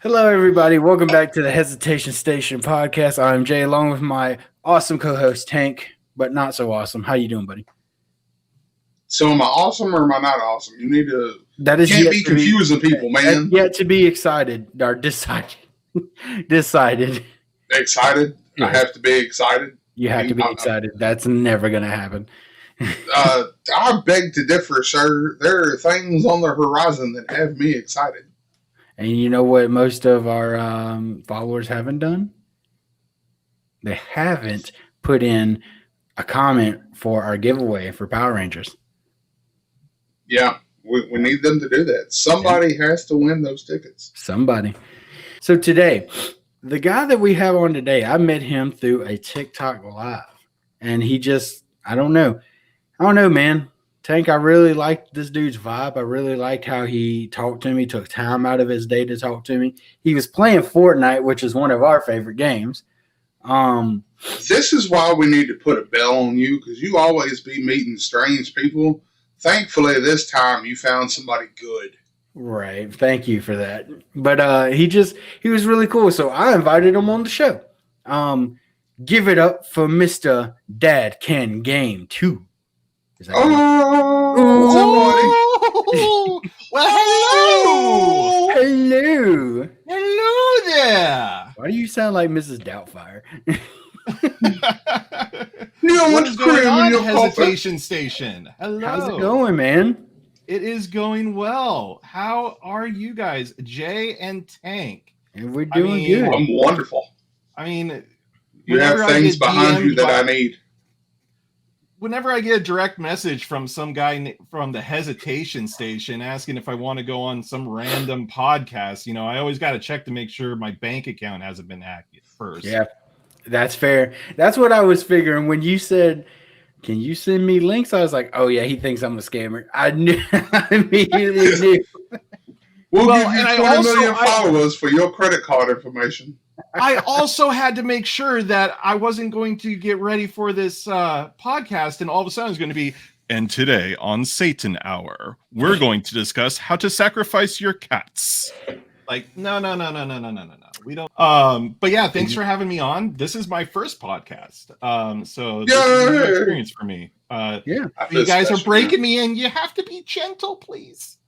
Hello, everybody. Welcome back to the Hesitation Station podcast. I'm Jay, along with my awesome co-host Tank, but not so awesome. How you doing, buddy? So am I awesome or am I not awesome? You need to. That You is can't yet be to be confusing people, man. yet to be excited or decided. Decided. Excited. I Yes, have to be excited. you I have to mean, be excited. That's never going to happen. I beg to differ, sir. There are things on the horizon that have me excited. And you know what most of our followers haven't done? They haven't put in a comment for our giveaway for Power Rangers. Yeah, we need them to do that. Somebody has to win those tickets. Somebody. So today, the guy that we have on today, I met him through a TikTok live, and he just, I don't know, man. Tank, I really liked this dude's vibe. I really liked how he talked to me, took time out of his day to talk to me. He was playing Fortnite, which is one of our favorite games. This is why we need to put a bell on you, because you always be meeting strange people. Thankfully, this time you found somebody good. Right. Thank you for that. But he was really cool. So I invited him on the show. Give it up for Mr. Dad Can Game 2. Is that Oh, well, hello. Hello. Hello there. Why do you sound like Mrs. Doubtfire? What is going on, Hesitation Station? Hello. How's it going, man? It is going well. How are you guys, Jay and Tank? And we're doing good. I'm wonderful. I mean, You have things behind you that I need. Whenever I get a direct message from some guy from the Hesitation Station asking if I want to go on some random podcast, I always got to check to make sure my bank account hasn't been hacked first. Yeah, that's fair. That's what I was figuring when you said, "Can you send me links?" I was like, "Oh yeah, he thinks I'm a scammer." I knew. I immediately knew. We'll give you 20 million followers for your credit card information. I also had to make sure that I wasn't going to get ready for this podcast, and all of a sudden it's going to be, and today on Satan Hour, we're going to discuss how to sacrifice your cats. Like, no. We don't. But yeah, thanks for having me on. This is my first podcast. So this is a new experience for me. Yeah. You guys are breaking me in. You have to be gentle, please.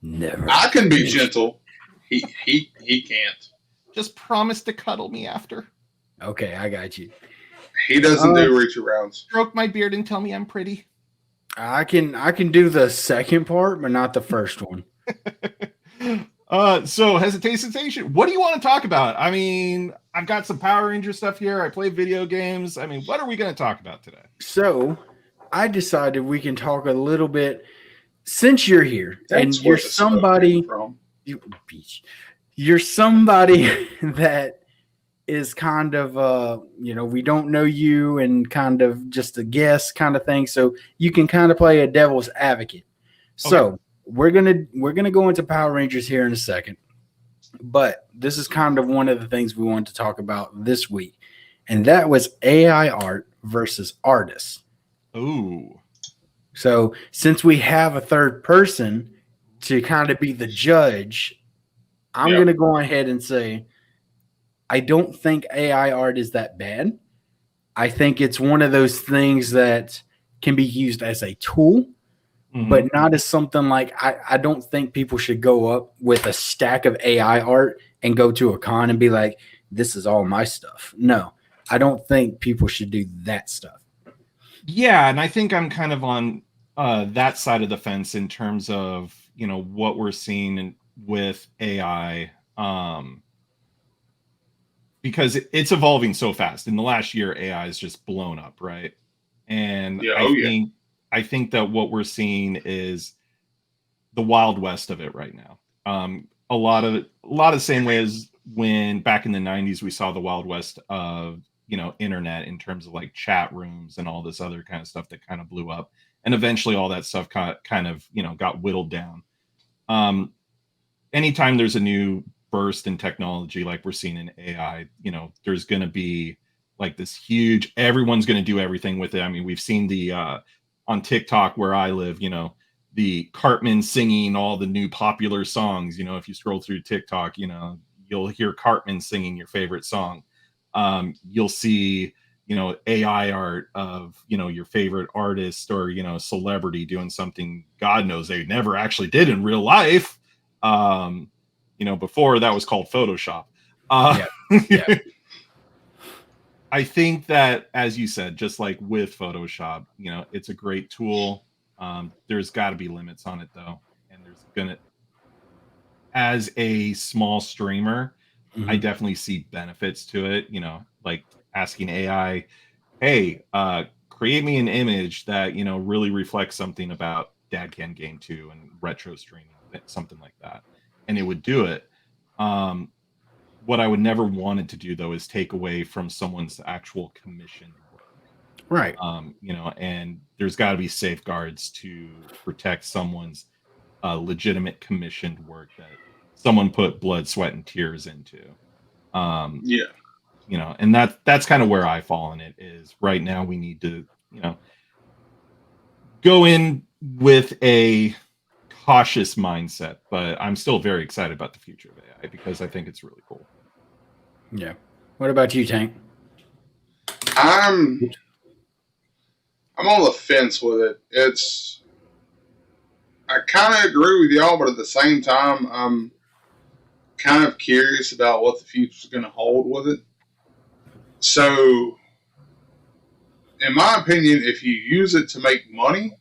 Never. I can be gentle. He can't. Just promise to cuddle me after. Okay, I got you. He doesn't do reach arounds. Stroke my beard and tell me I'm pretty. I can do the second part, but not the first one. So hesitation. What do you want to talk about? I mean, I've got some Power Ranger stuff here. I play video games. I mean, what are we going to talk about today? So I decided we can talk a little bit since you're here and you're somebody. You're somebody that is kind of we don't know you and kind of just a guess kind of thing. So you can kind of play a devil's advocate. Okay. So we're gonna go into Power Rangers here in a second. But this is kind of one of the things we wanted to talk about this week. And that was AI art versus artists. Ooh. So since we have a third person to kind of be the judge, I'm going to go ahead and say, I don't think AI art is that bad. I think it's one of those things that can be used as a tool, but not as something like, I don't think people should go up with a stack of AI art and go to a con and be like, this is all my stuff. No, I don't think people should do that stuff. Yeah, and I think I'm kind of on that side of the fence in terms of, what we're seeing with AI, because it's evolving so fast. In the last year, AI has just blown up, right? And I think that what we're seeing is the Wild West of it right now. A lot of the same way as when back in the 90s we saw the Wild West of internet in terms of like chat rooms and all this other kind of stuff that kind of blew up, and eventually all that stuff kind of got whittled down. Anytime there's a new burst in technology like we're seeing in AI, there's going to be like this huge, everyone's going to do everything with it. I mean, we've seen the on TikTok where I live, the Cartman singing all the new popular songs. If you scroll through TikTok, you'll hear Cartman singing your favorite song. You'll see, AI art of, your favorite artist or, celebrity doing something God knows they never actually did in real life. Before that was called Photoshop. Yeah. I think that, as you said, just like with Photoshop, it's a great tool. There's got to be limits on it though. And as a small streamer, I definitely see benefits to it, like asking AI, hey, create me an image that, really reflects something about Dad Can Game 2 and retro streaming, something like that. And it would do it. What I would never want it to do though is take away from someone's actual commissioned work. Right. And there's got to be safeguards to protect someone's legitimate commissioned work that someone put blood, sweat, and tears into. And that's kind of where I fall in it. Is right now we need to, go in with a cautious mindset, but I'm still very excited about the future of AI because I think it's really cool. Yeah. What about you, Tank? I'm on the fence with it. I kind of agree with y'all, but at the same time, I'm kind of curious about what the future is going to hold with it. So, in my opinion, if you use it to make money,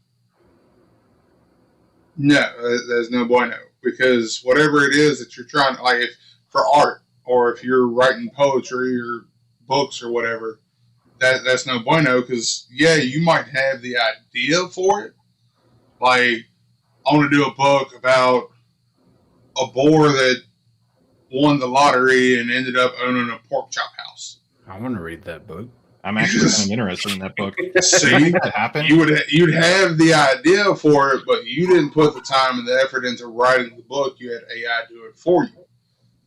no, there's no bueno. Because whatever it is that you're trying, like if for art, or if you're writing poetry or books or whatever, that's no bueno. Because yeah, you might have the idea for it. Like, I want to do a book about a boar that won the lottery and ended up owning a pork chop house. I want to read that book. I'm actually kind of interested in that book. See, that happen? You'd have the idea for it, but you didn't put the time and the effort into writing the book. You had AI do it for you.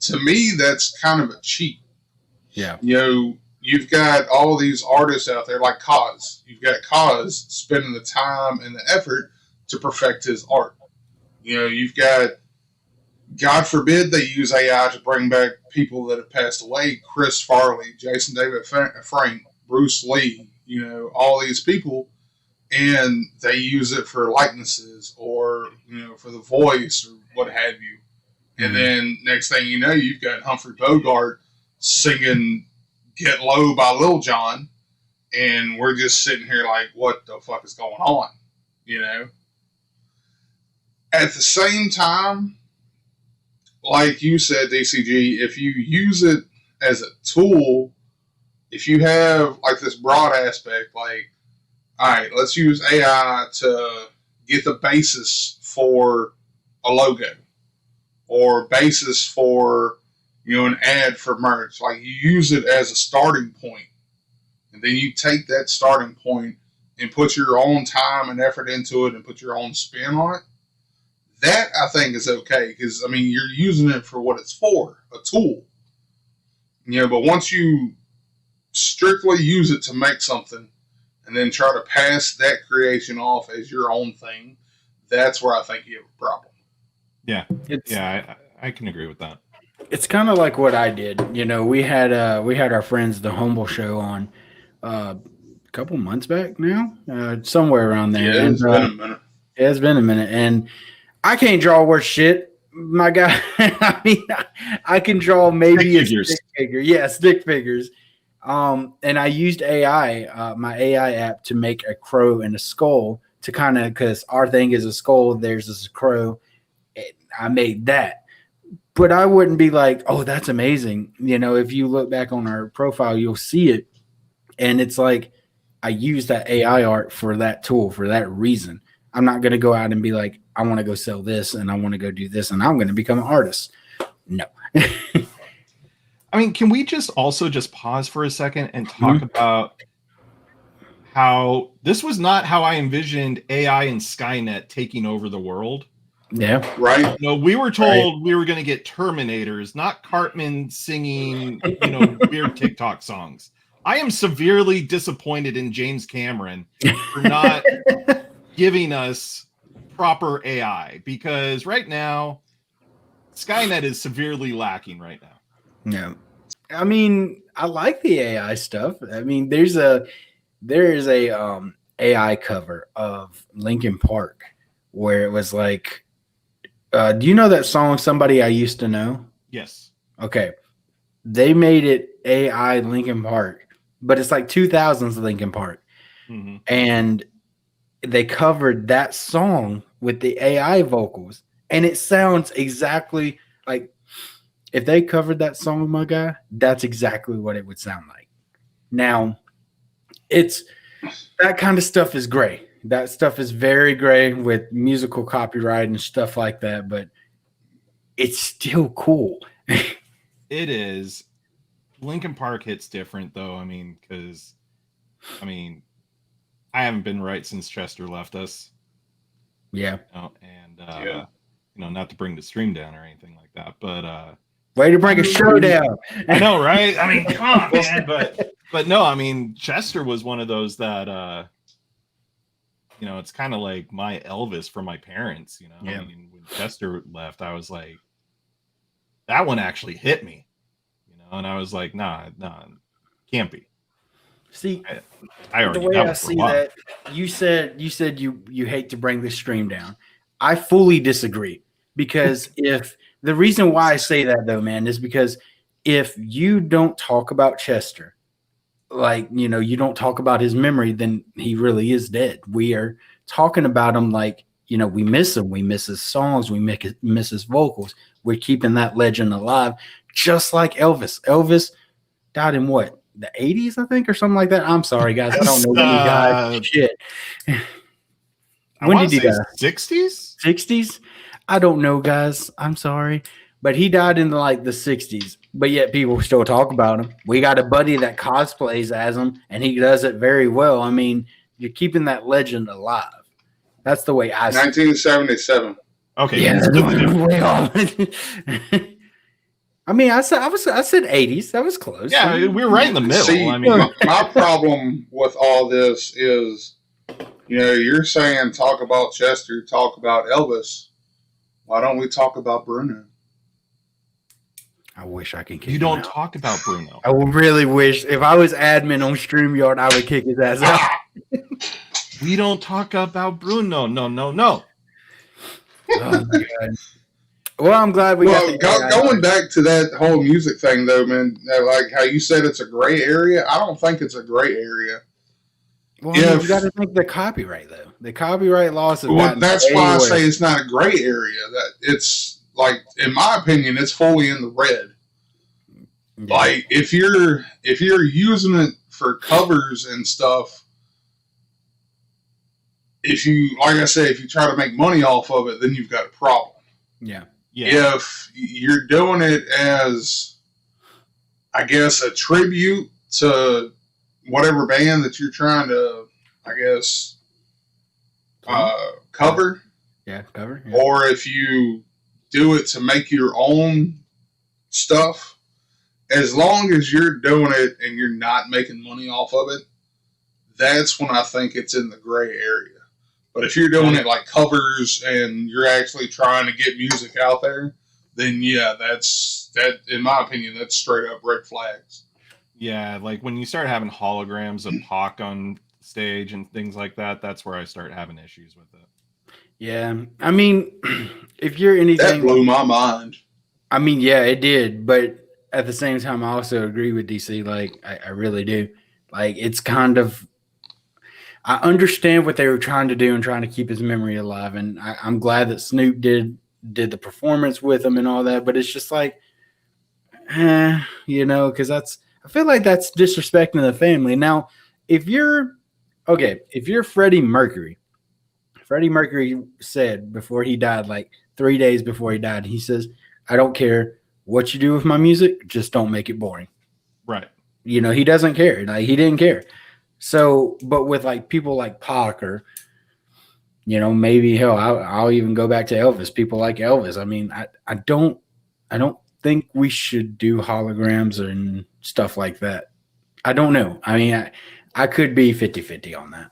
To me, that's kind of a cheat. Yeah. You've got all these artists out there like Kaz. You've got Kaz spending the time and the effort to perfect his art. You've got, God forbid they use AI to bring back people that have passed away. Chris Farley, Jason David Frank, Bruce Lee, all these people, and they use it for likenesses or, for the voice or what have you. And then next thing you know, you've got Humphrey Bogart singing Get Low by Lil Jon, and we're just sitting here like, what the fuck is going on? At the same time, like you said, DCG, if you use it as a tool, if you have like this broad aspect, like, all right, let's use AI to get the basis for a logo or basis for, an ad for merch. Like, you use it as a starting point, and then you take that starting point and put your own time and effort into it and put your own spin on it. That, I think, is okay because, you're using it for what it's for, a tool. But once you strictly use it to make something and then try to pass that creation off as your own thing, that's where I think you have a problem. Yeah. I can agree with that. It's kind of like what I did. We had our friends, the Humble Show, on a couple months back now, somewhere around there. Yeah, it's been a minute. It's been a minute. And I can't draw worth shit, my guy. I can draw maybe a stick figure. Yeah, stick figures. And I used AI, my AI app, to make a crow and a skull to kind of, because our thing is a skull, theirs is a crow. I made that. But I wouldn't be like, oh, that's amazing. If you look back on our profile, you'll see it. And it's like, I use that AI art for that tool, for that reason. I'm not going to go out and be like, I want to go sell this and I want to go do this and I'm going to become an artist. No. Can we just pause for a second and talk about how this was not how I envisioned AI and Skynet taking over the world? Yeah. Right. We were told we were going to get Terminators, not Cartman singing, weird TikTok songs. I am severely disappointed in James Cameron for not giving us proper AI, because right now Skynet is severely lacking right now. Yeah. I mean, I like the AI stuff. I mean, there is a AI cover of Linkin Park where it was like, do you know that song "Somebody I Used to Know"? Yes. Okay, they made it AI Linkin Park, but it's like 2000s Linkin Park, and they covered that song with the AI vocals, and it sounds exactly like if they covered that song, my guy. That's exactly what it would sound like. Now, it's that kind of stuff is gray. That stuff is very gray with musical copyright and stuff like that, but it's still cool. It is. Linkin Park hits different though. I mean, because I haven't been right since Chester left us. Yeah. And not to bring the stream down or anything like that, but way to bring a show down. I know, right? I mean, come on, man. But no, I mean, Chester was one of those that it's kind of like my Elvis for my parents, Yeah. I mean, when Chester left, I was like, that one actually hit me, and I was like, nah, can't be. See, I already the way I see that, you said you hate to bring the stream down. I fully disagree, because if the reason why I say that though, man, is because if you don't talk about Chester, like, you don't talk about his memory, then he really is dead. We are talking about him like, we miss him. We miss his songs. We miss his vocals. We're keeping that legend alive, just like Elvis. Elvis died in what? The 80s, I think, or something like that. I'm sorry, guys. I don't know when he died. Shit. When did he die? 60s? 60s? I don't know, guys. I'm sorry. But he died in like the 60s. But yet people still talk about him. We got a buddy that cosplays as him, and he does it very well. I mean, you're keeping that legend alive. That's the way I see it. 1977. Okay. Yeah, way off. I mean, I said 80s. That was close. Yeah, we were right in the middle. See, I mean, my problem with all this is, you're saying talk about Chester, talk about Elvis. Why don't we talk about Bruno? I wish I could kick You him don't out. talk about Bruno. I really wish, if I was admin on StreamYard, I would kick his ass out. We don't talk about Bruno. No. Oh my God. Well, I'm glad we going back to that whole music thing, though, man, like how you said it's a gray area. I don't think it's a gray area. Well, you got to think the copyright, though. The copyright laws have gotten that's why I say it's not a gray area. That it's like, in my opinion, it's fully in the red. Yeah. Like if you're using it for covers and stuff, if you try to make money off of it, then you've got a problem. Yeah. If you're doing it as, I guess, a tribute to whatever band that you're trying to, I guess, cover. Yeah, cover. Yeah. Or if you do it to make your own stuff, as long as you're doing it and you're not making money off of it, that's when I think it's in the gray area. But if you're doing it like covers and you're actually trying to get music out there, then yeah, that in my opinion, that's straight up red flags. Yeah, like when you start having holograms of Pac on stage and things like that, that's where I start having issues with it. Yeah, I mean, if you're anything, that blew my mind. I mean, yeah, it did, but at the same time, I also agree with DC. Like, I really do. Like, it's kind of, I understand what they were trying to do and trying to keep his memory alive, and I'm glad that Snoop did the performance with him and all that. But it's just like, because I feel like that's disrespecting the family. Now, if you're Freddie Mercury said before he died, like 3 days before he died, he says, "I don't care what you do with my music, just don't make it boring." Right. He doesn't care. Like, he didn't care. So, but with like people like Pac or, maybe hell, I'll even go back to Elvis. People like Elvis. I mean, I don't think we should do holograms and stuff like that. I don't know. I mean, I could be 50-50 on that.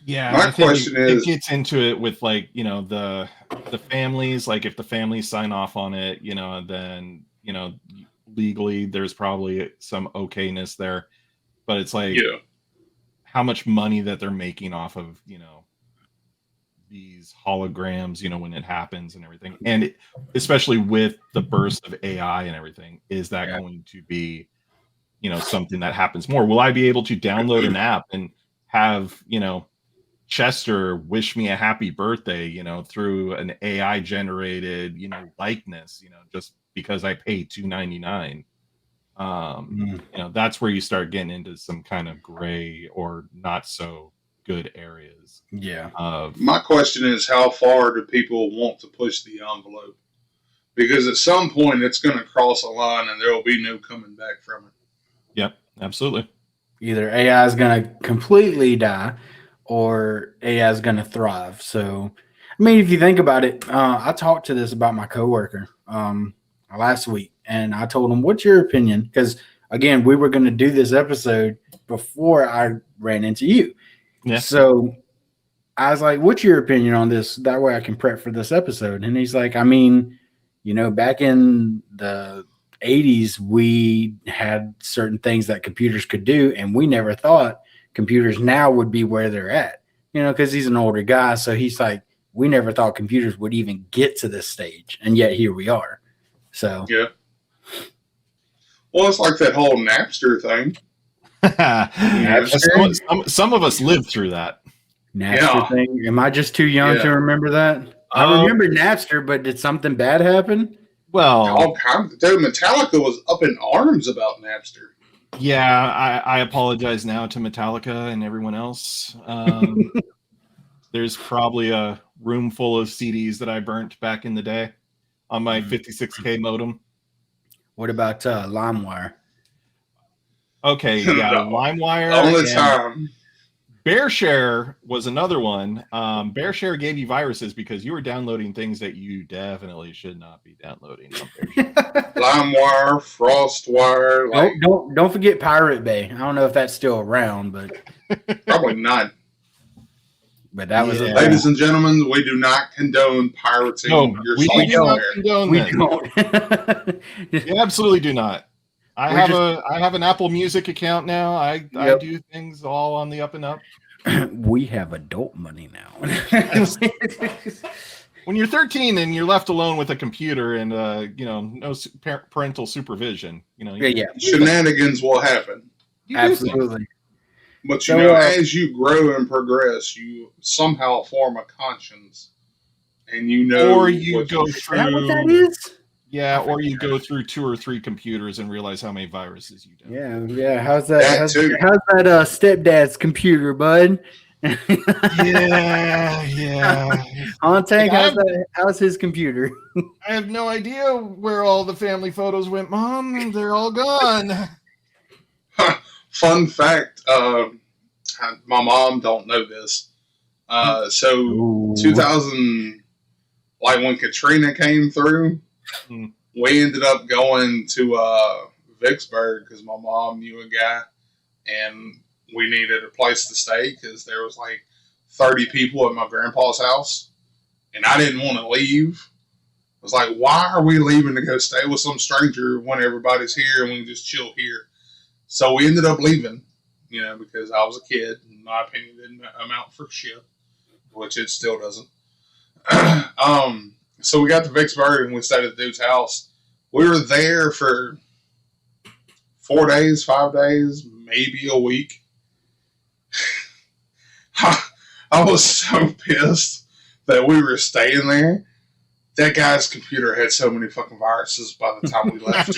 Yeah, my question is, it gets into it with like, the families. Like if the families sign off on it, then legally there's probably some okayness there, but it's like how much money that they're making off of, these holograms, when it happens and everything. And especially with the burst of AI and everything, is that going to be, something that happens more? Will I be able to download an app and have, Chester wish me a happy birthday, through an AI generated, likeness, just because I pay $2.99? That's where you start getting into some kind of gray or not so good areas. My question is, how far do people want to push the envelope? Because at some point it's going to cross a line and there will be no coming back from it. Yep, absolutely. Either AI is going to completely die or AI is going to thrive. So, I mean, if you think about it, I talked to this about my coworker last week, and I told him, what's your opinion? Because, again, we were going to do this episode before I ran into you. Yeah. So I was like, what's your opinion on this? That way I can prep for this episode. And he's like, I mean, back in the 80s, we had certain things that computers could do, and we never thought computers now would be where they're at, because he's an older guy. So he's like, we never thought computers would even get to this stage, and yet here we are. So yeah. Well, it's like that whole Napster thing. Some of us lived through that. Napster thing. Am I just too young to remember that? I remember Napster, but did something bad happen? Well, all kinds. Dude, Metallica was up in arms about Napster. Yeah, I apologize now to Metallica and everyone else. There's probably a room full of CDs that I burnt back in the day on my 56K modem. What about LimeWire? Okay, yeah, No. LimeWire. All the time. BearShare was another one. BearShare gave you viruses because you were downloading things that you definitely should not be downloading on BearShare. LimeWire, FrostWire. Like, don't forget Pirate Bay. I don't know if that's still around, but probably not. But that was ladies and gentlemen, we do not condone pirating your software. We absolutely do not. I have an Apple Music account now. I do things all on the up and up. We have adult money now. When you're 13 and you're left alone with a computer and no parental supervision, shenanigans will happen. Absolutely. But as you grow and progress, you somehow form a conscience, and or you go through. Is that what that is? Yeah, or you go through 2 or 3 computers and realize how many viruses you do. Yeah. How's that? How's that stepdad's computer, bud? Yeah. On Tank, how's his computer? I have no idea where all the family photos went, Mom. They're all gone. Fun fact, my mom don't know this. So 2000, like when Katrina came through, we ended up going to Vicksburg because my mom knew a guy, and we needed a place to stay because there was like 30 people at my grandpa's house, and I didn't want to leave. I was like, why are we leaving to go stay with some stranger when everybody's here and we can just chill here? So we ended up leaving, because I was a kid, and my opinion didn't amount for shit, which it still doesn't. So we got to Vicksburg and we stayed at the dude's house. We were there for 4 days, 5 days, maybe a week. I was so pissed that we were staying there. That guy's computer had so many fucking viruses by the time we left.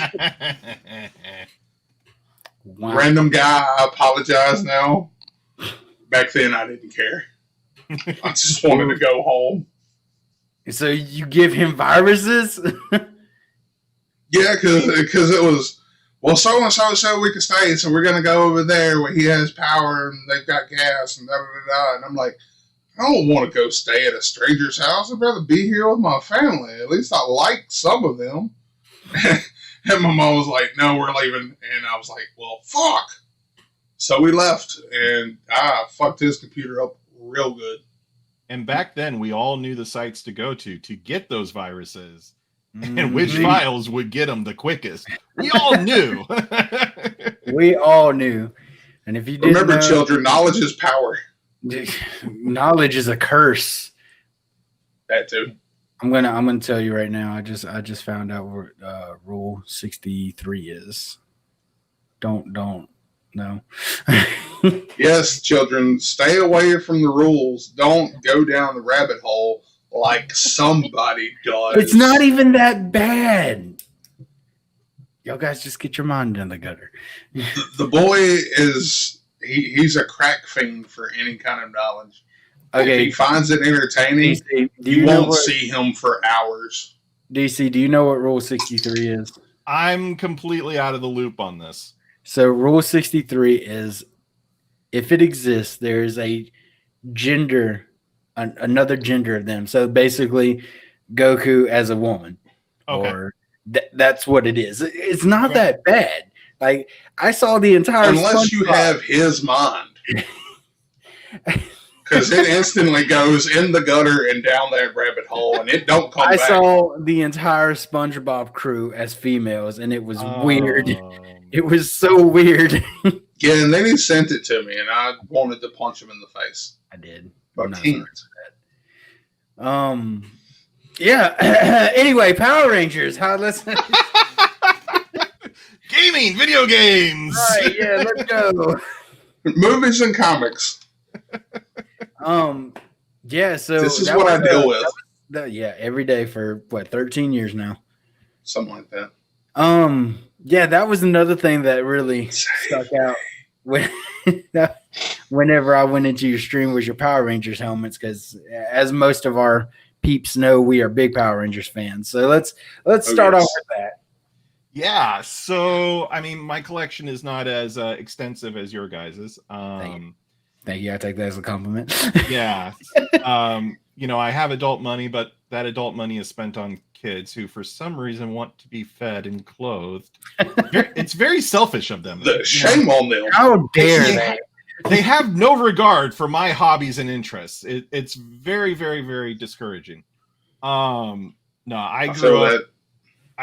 Wow. Random guy, I apologize now. Back then, I didn't care. I just wanted to go home. So you give him viruses? Yeah, because it was, well, so-and-so said we could stay, so we're going to go over there where he has power and they've got gas and da-da-da-da. And I'm like, I don't want to go stay at a stranger's house. I'd rather be here with my family. At least I like some of them. And my mom was like, no, we're leaving. And I was like, well, fuck. So we left, and I fucked his computer up real good. And back then, we all knew the sites to go to get those viruses. and which files would get them the quickest. We all knew. We all knew. And if you didn't remember, know, children, knowledge is power. Knowledge is a curse. That too. I'm gonna tell you right now. I just found out what Rule 63 is. Don't no. Yes, children, stay away from the rules. Don't go down the rabbit hole like somebody does. It's not even that bad. Y'all guys just get your mind in the gutter. The boy is he's a crack fiend for any kind of knowledge. Okay. If he finds it entertaining, DC, you won't see him for hours. DC, do you know what Rule 63 is? I'm completely out of the loop on this. So Rule 63 is, if it exists, there's a gender, another gender of them. So basically, Goku as a woman. Okay. Or that's what it is. It's not that bad. Like, I saw the entire unless you have his mind. Because it instantly goes in the gutter and down that rabbit hole, and it don't come back. I saw the entire SpongeBob crew as females, and it was weird. It was so weird. Yeah, and then he sent it to me, and I wanted to punch him in the face. I did. But he... Yeah. Anyway, Power Rangers. Let's gaming, video games. All right, yeah, let's go. Movies and comics. Yeah, so this is what I deal with. Yeah, every day for 13 years now. Something like that. Yeah, that was another thing that really stuck out whenever I went into your stream was your Power Rangers helmets, because as most of our peeps know, we are big Power Rangers fans. So let's start off with that. Yeah, so I mean, my collection is not as extensive as your guys's. Thank you. I take that as a compliment. Yeah. I have adult money, but that adult money is spent on kids who, for some reason, want to be fed and clothed. It's very selfish of them. Shame on them. How dare they? They have no regard for my hobbies and interests. It's very, very, very discouraging. No, I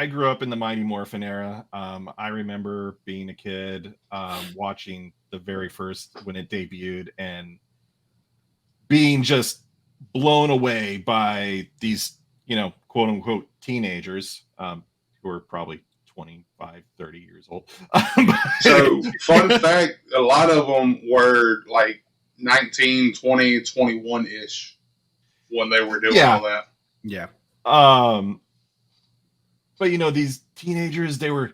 grew up in the Mighty Morphin era. I remember being a kid, watching the very first when it debuted and being just blown away by these, quote unquote teenagers who are probably 25, 30 years old. So, fun fact, a lot of them were like 19, 20, 21-ish when they were doing all that. Yeah. But these teenagers, they were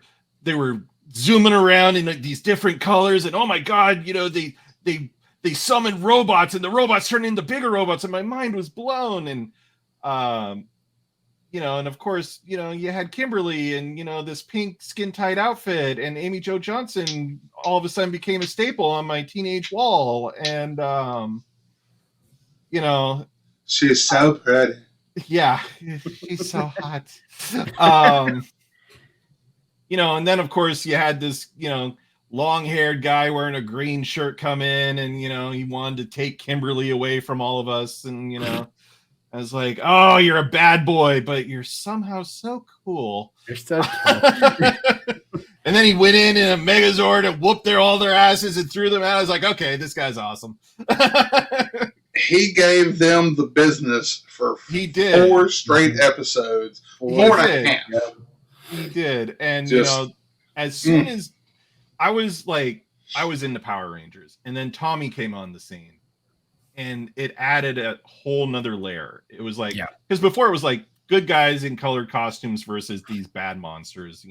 zooming around in these different colors, and oh my god, they summoned robots, and the robots turned into bigger robots, and my mind was blown. And and of course, you had Kimberly and this pink skin tight outfit, and Amy Jo Johnson all of a sudden became a staple on my teenage wall, and she's so pretty. Yeah, she's so hot. And then of course you had this, long-haired guy wearing a green shirt come in, and he wanted to take Kimberly away from all of us, and I was like, oh, you're a bad boy, but you're somehow so cool. You're so cool. And then he went in a Megazord and whooped all their asses and threw them out. I was like, okay, this guy's awesome. He gave them the business for 4 straight episodes. 4.5. He did. And, as soon as I was into Power Rangers, and then Tommy came on the scene, and it added a whole nother layer. It was like, because before it was like good guys in colored costumes versus these bad monsters,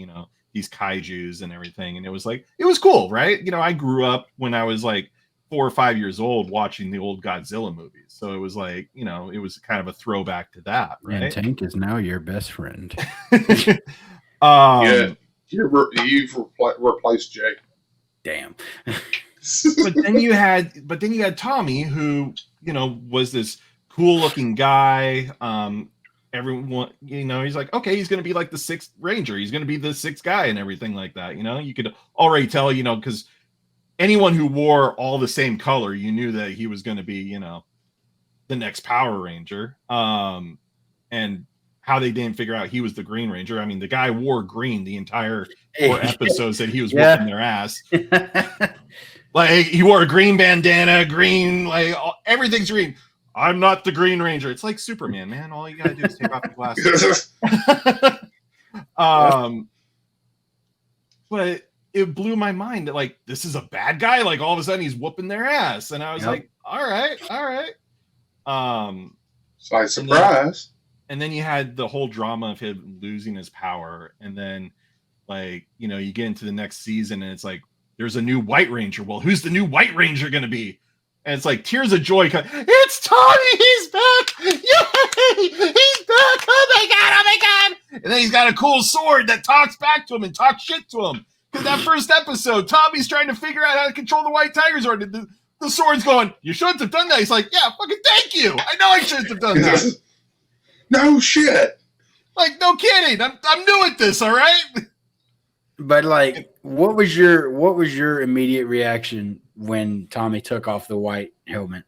these kaijus and everything. And it was like, it was cool, right? I grew up when I was like 4 or 5 years old watching the old Godzilla movies. So it was like, it was kind of a throwback to that, right? And Tank is now your best friend. You've replaced Jake. Damn. But then you had Tommy, who was this cool looking guy. Everyone, he's like, okay, he's gonna be like the 6th Ranger. He's gonna be the 6th guy and everything like that. You could already tell, because anyone who wore all the same color, you knew that he was gonna be, the next Power Ranger. And how they didn't figure out he was the Green Ranger. I mean, the guy wore green the entire 4 episodes that he was whooping their ass. Like, he wore a green bandana, green, like, everything's green. I'm not the Green Ranger. It's like Superman, man. All you gotta do is take off the glasses. But it blew my mind that, like, this is a bad guy. Like, all of a sudden he's whooping their ass. And I was like, all right. It's like, surprise. And then you had the whole drama of him losing his power. And then, like, you know, you get into the next season and it's like, there's a new White Ranger. Well, who's the new White Ranger going to be? And it's like tears of joy. It's Tommy. He's back. Yay. He's back. Oh my God. And then he's got a cool sword that talks back to him and talks shit to him. Because that first episode, Tommy's trying to figure out how to control the White Tiger sword. The sword's going, you shouldn't have done that. He's like, yeah, fucking thank you. I know I shouldn't have done that. No shit. Like, no kidding. I'm new at this, all right? But like, what was your immediate reaction when Tommy took off the white helmet?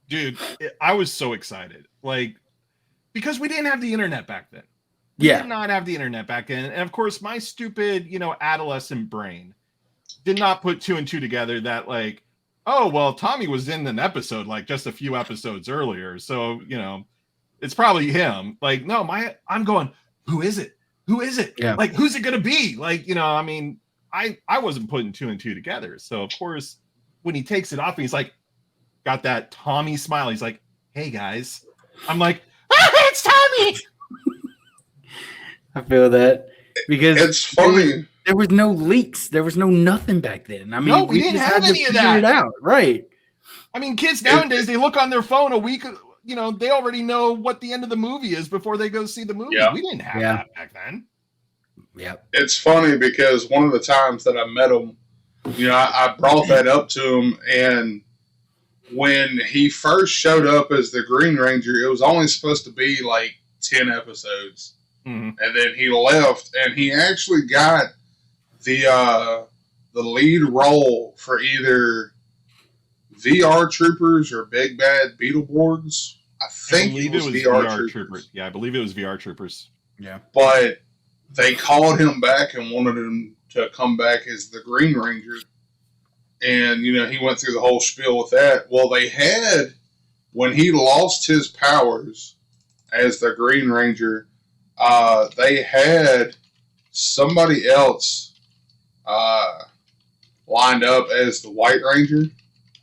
Dude, I was so excited. Like, because we didn't have the internet back then. We did not have the internet back then. And of course, my stupid, you know, adolescent brain did not put 2 and 2 together that, like, oh, well, Tommy was in an episode like just a few episodes earlier. So, you know, it's probably him. Like, no, I'm going, who is it? Who is it? Yeah. Like, who's it going to be? Like, you know, I mean, I wasn't putting 2 and 2 together. So, of course, when he takes it off, he's like, got that Tommy smile. He's like, hey, guys. I'm like, it's Tommy. I feel that because it's funny. There was no leaks. There was no nothing back then. I mean, no, we didn't have any of that. It out. Right. I mean, kids nowadays, they look on their phone a week, you know, they already know what the end of the movie is before they go see the movie. Yeah. We didn't have that back then. Yeah. It's funny because one of the times that I met him, you know, I brought that up to him, and when he first showed up as the Green Ranger, it was only supposed to be like 10 episodes. Mm-hmm. And then he left, and he actually got the lead role for either VR Troopers or Big Bad Beetleborgs. I think it was VR Troopers. Yeah, I believe it was VR Troopers. Yeah. But they called him back and wanted him to come back as the Green Ranger. And, you know, he went through the whole spiel with that. Well, they had, when he lost his powers as the Green Ranger, they had somebody else lined up as the White Ranger.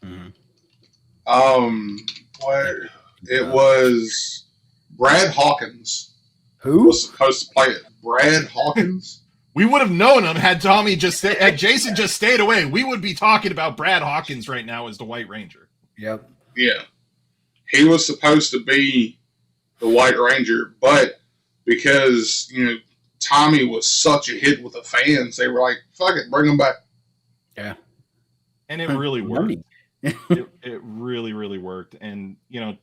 Mm-hmm. It was Brad Hawkins. Who was supposed to play it? Brad Hawkins. We would have known him had Jason just stayed away. We would be talking about Brad Hawkins right now as the White Ranger. Yep. Yeah. He was supposed to be the White Ranger, but because, you know, Tommy was such a hit with the fans, they were like, fuck it, bring him back. Yeah. And it really worked. it really, really worked. And, you know,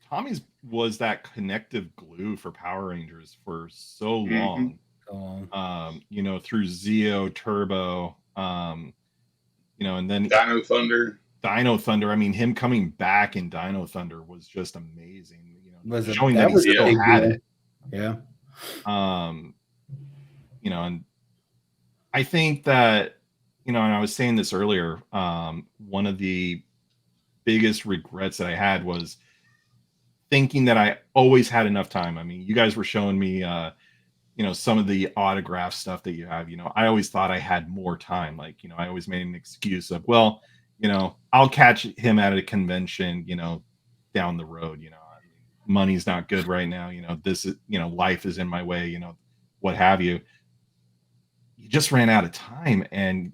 Tommy's was that connective glue for Power Rangers for so long. Mm-hmm. You know, through Zeo, Turbo, you know, and then Dino Thunder. I mean, him coming back in Dino Thunder was just amazing. You know, showing that he still had it. Yeah. You know, and I think that, you know, and I was saying this earlier, one of the biggest regrets that I had was thinking that I always had enough time. I mean, you guys were showing me, you know, some of the autograph stuff that you have. You know, I always thought I had more time. Like, you know, I always made an excuse of, well, you know, I'll catch him at a convention, you know, down the road. You know, I mean, money's not good right now. You know, this is, you know, life is in my way, you know, what have you. You just ran out of time, and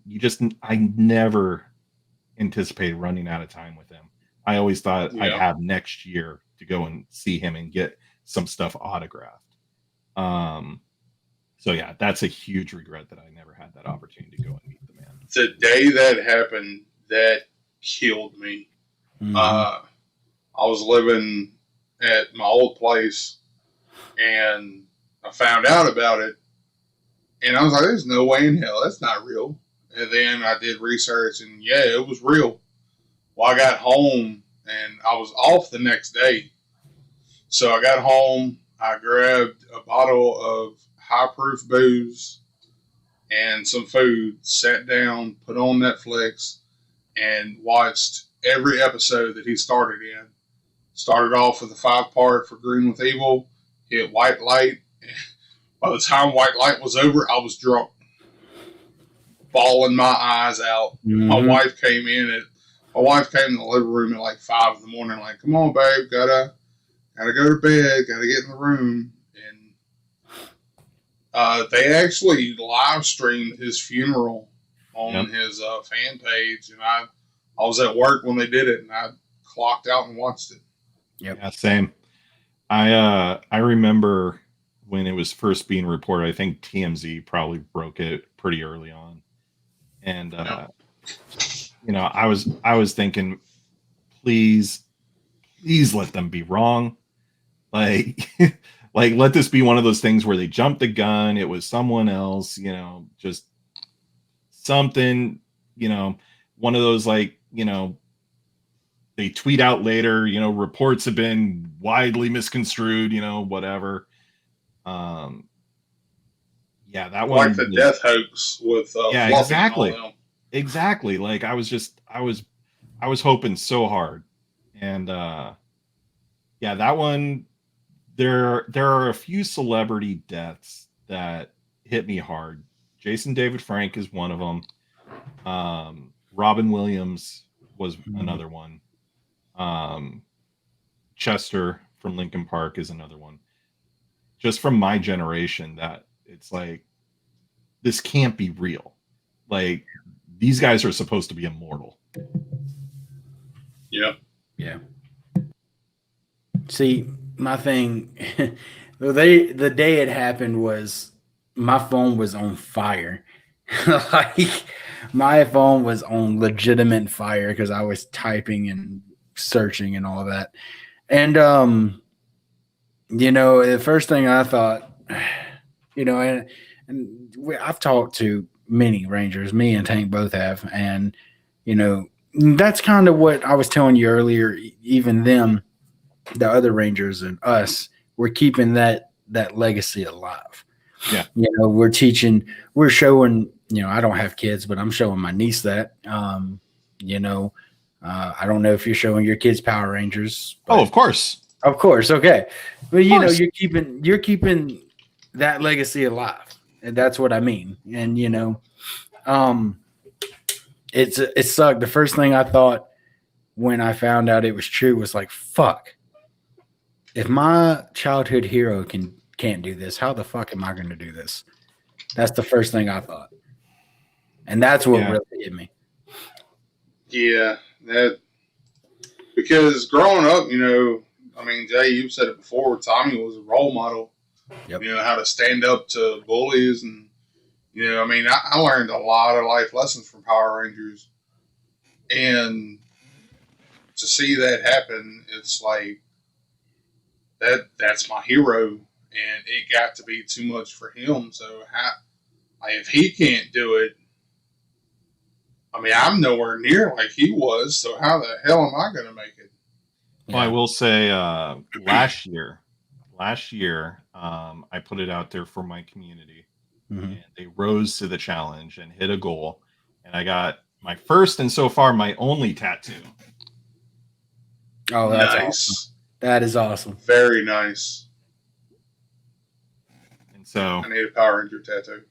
I never anticipated running out of time with him. I always thought I'd have next year to go and see him and get some stuff autographed. So yeah, that's a huge regret that I never had that opportunity to go and meet the man. The day that happened, that killed me. Mm-hmm. I was living at my old place, and I found out about it, and I was like, there's no way in hell that's not real. And then I did research, and yeah, it was real. Well, I got home, and I was off the next day. So I got home, I grabbed a bottle of high proof booze and some food, sat down, put on Netflix, and watched every episode that he started in. Started off with a 5-part for Green with Evil, hit White Light. By the time White Light was over, I was drunk, bawling my eyes out. Mm-hmm. My wife came in the living room at like 5 in the morning, like, "Come on, babe, gotta go to bed, gotta get in the room." And they actually live streamed his funeral on his fan page, and I was at work when they did it, and I clocked out and watched it. Yep. Yeah, same. I remember when it was first being reported. I think TMZ probably broke it pretty early on, and I was thinking, please let them be wrong, like like let this be one of those things where they jumped the gun. It was someone else, just something, one of those, like, they tweet out later, reports have been widely misconstrued, whatever. Yeah, that one, like the death hoax with yeah, exactly. Like I was hoping so hard, and yeah, that one. There are a few celebrity deaths that hit me hard. Jason David Frank is one of them. Robin Williams was another one. Chester from Linkin Park is another one. Just from my generation, that it's like, this can't be real. Like, these guys are supposed to be immortal. Yeah. Yeah. See, my thing, the day it happened was my phone was on fire. Like, my phone was on legitimate fire because I was typing and searching and all that. And, the first thing I thought, and I've talked to many Rangers, me and Tank both have. And, that's kind of what I was telling you earlier, even them, the other Rangers and us, we're keeping that legacy alive. Yeah. We're showing, I don't have kids, but I'm showing my niece that, I don't know if you're showing your kids Power Rangers. Oh, of course. Of course. Okay. But you're keeping that legacy alive. And that's what I mean. And, it sucked. The first thing I thought when I found out it was true was like, fuck. If my childhood hero can't do this, how the fuck am I going to do this? That's the first thing I thought. And that's what really hit me. Yeah, because growing up, Jay, you've said it before, Tommy was a role model. Yep. How to stand up to bullies. And, I learned a lot of life lessons from Power Rangers. And to see that happen, it's like, that's my hero, and it got to be too much for him. So if he can't do it, I'm nowhere near like he was. So how the hell am I going to make it? Well, I will say, last year, I put it out there for my community, and they rose to the challenge and hit a goal, and I got my first and so far my only tattoo. Oh, that's nice. Awesome. That is awesome. Very nice. And so I need a Power Ranger tattoo.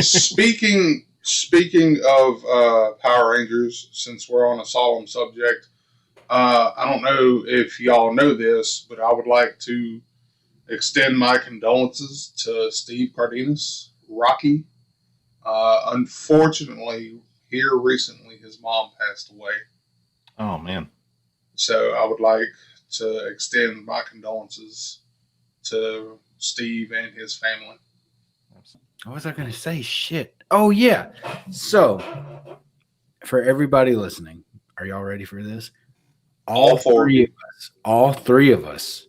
Speaking of Power Rangers, since we're on a solemn subject, I don't know if y'all know this, but I would like to extend my condolences to Steve Cardenas, Rocky. Unfortunately, here recently, his mom passed away. Oh, man. So I would like to extend my condolences to Steve and his family. What was I going to say? Shit. Oh, yeah. So, for everybody listening, are y'all ready for this? All three of us,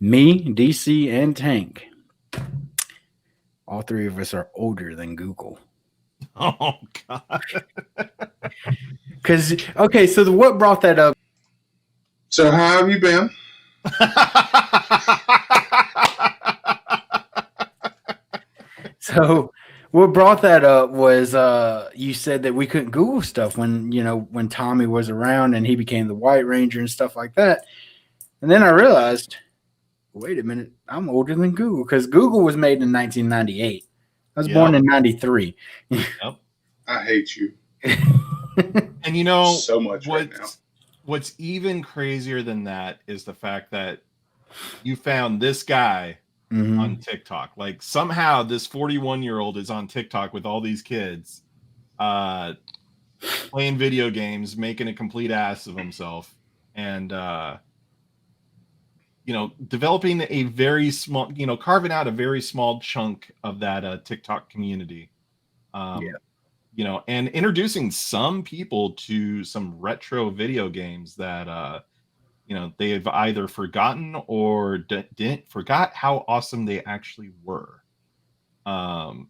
me, DC, and Tank, all three of us are older than Google. Oh, God. So what brought that up? So how have you been? So what brought that up was you said that we couldn't Google stuff when Tommy was around and he became the White Ranger and stuff like that. And then I realized, wait a minute, I'm older than Google because Google was made in 1998. I was born in 93. Yep. I hate you. And you know so much right now. What's even crazier than that is the fact that you found this guy on TikTok. Like somehow this 41-year-old is on TikTok with all these kids playing video games, making a complete ass of himself, and developing a very small, carving out a very small chunk of that TikTok community. And introducing some people to some retro video games that they've either forgotten or forgot how awesome they actually were. And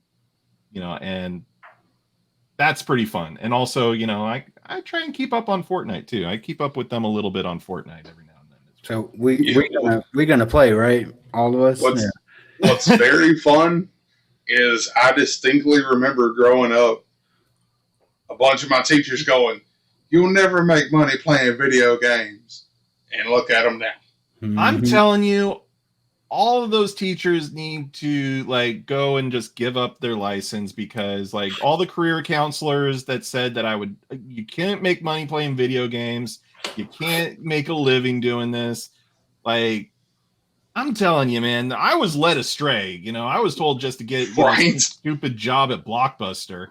that's pretty fun. And also, I try and keep up on Fortnite too. I keep up with them a little bit on Fortnite every now and then. So we're gonna play, right? All of us. What's very fun is I distinctly remember growing up, a bunch of my teachers going, "You'll never make money playing video games," and look at them now. I'm telling you, all of those teachers need to go and just give up their license, because all the career counselors that said that you can't make money playing video games, you can't make a living doing this. I'm telling you, man, I was led astray. I was told just to get a stupid job at Blockbuster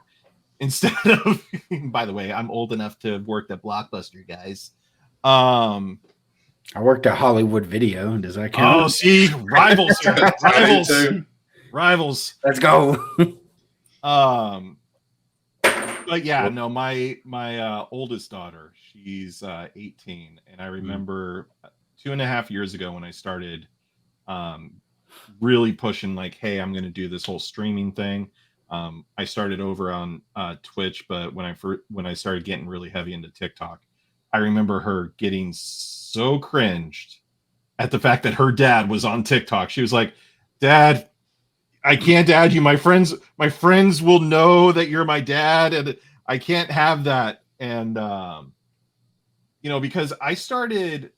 instead of, by the way, I'm old enough to have worked at Blockbuster, guys. I worked at Hollywood Video. Does that count? Oh, see, rivals. Rivals. Let's go. But yeah, no, my oldest daughter, she's 18, and I remember 2.5 years ago when I started really pushing hey, I'm going to do this whole streaming thing. I started over on Twitch, but when I started getting really heavy into TikTok, I remember her getting so cringed at the fact that her dad was on TikTok. She was like, "Dad, I can't add you. My friends will know that you're my dad, and I can't have that." And because I started